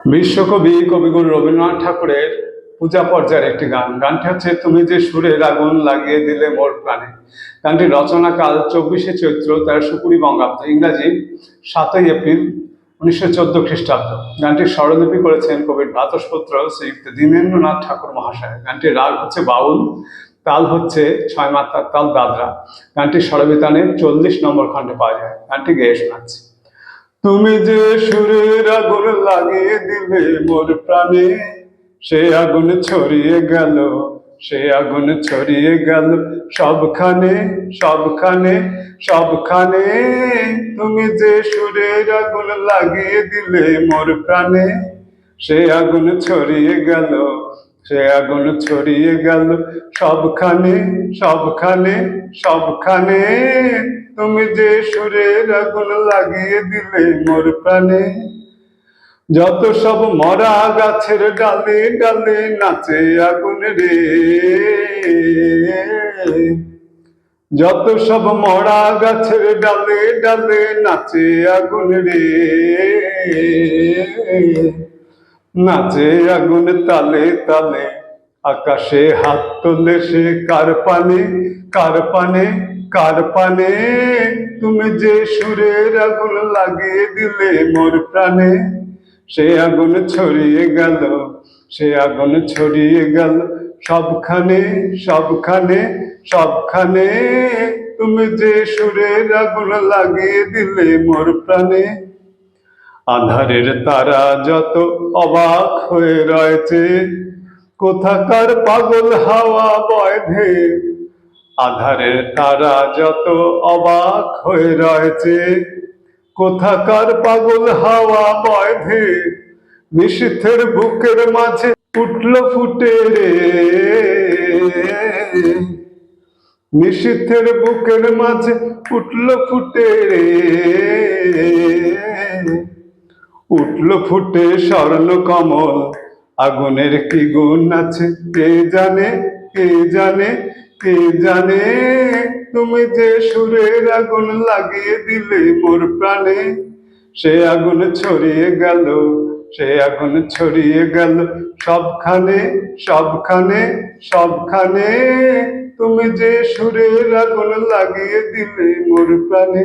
বিশ্বকবি কবিগুরু রবীন্দ্রনাথ ঠাকুরের পূজা পর্যায়ের একটি গান। গানটি হচ্ছে তুমি যে সুরের আগুন লাগিয়ে দিলে মোর প্রাণে। গানটি রচনাকাল 24শে চৈত্র 1320 বঙ্গাব্দ, ইংরাজি 7ই এপ্রিল 1914 খ্রিস্টাব্দ। গানটির স্বরলিপি করেছেন কবির ভ্রাতুষ্পুত্র শ্রীযুক্ত দীনেন্দ্রনাথ ঠাকুর মহাশয়। গানটির রাগ হচ্ছে বাউল, তাল হচ্ছে 6 মাত্রার তাল দাদরা। গানটির স্বরবিতানে 40 নম্বর খণ্ডে পাওয়া যায়। গানটি গেয়ে শোনাচ্ছি। তুমি যে সুরের আগুন লাগিয়ে দিলে মোর প্রাণে, সে আগুন ছড়িয়ে গেল, সে আগুন ছড়িয়ে গেল সবখানে সবখানে সবখানে। তুমি যে সুরের আগুন লাগিয়ে দিলে মোর প্রাণে, সে আগুন ছড়িয়ে গেল, সে আগুন ছড়িয়ে গেল সবখানে সবখানে সবখানে। তুমি যে সুরের আগুন লাগিয়ে দিলে মোর প্রাণে, যত সব মরা গাছের ডালে ডালে নাচে আগুন রে, যত সব মরা গাছের ডালে ডালে নাচে আগুন রে, নাচে আগুন তালে তালে। আকাশে হাত তোলে সে কার পানে, কার পানে কার পানে। তুমি যে সুরের আগুন লাগিয়ে দিলে মোর প্রাণে, সে আগুন ছড়িয়ে গেল, সে আগুন ছড়িয়ে গেল সবখানে সবখানে সবখানে। তুমি যে সুরের আগুন লাগিয়ে দিলে মোর প্রাণে, আঁধারের তারা যত অবাক হয়ে রয়েছে, কোথাকার পাগল হাওয়া বয়ধে। আঁধারের তারা যত অবাক হয়ে রয়েছে, কোথাকার পাগল হাওয়া বয়ধে। নিশীথের বুকের মাঝে উঠল ফুটে রে, নিশীথের বুকের মাঝে উঠল ফুটে রে, উঠল ফুটে স্বর্ণ কমল। আগুনের কি গুণ আছে কে জানে, কে জানে কে জানে। তুমি যে সুরের আগুন লাগিয়ে দিলে মোর প্রাণে, সে আগুন ছড়িয়ে গেল, সে আগুন ছড়িয়ে গেল সবখানে সবখানে সবখানে। তুমি যে সুরের আগুন লাগিয়ে দিলে মোর প্রাণে।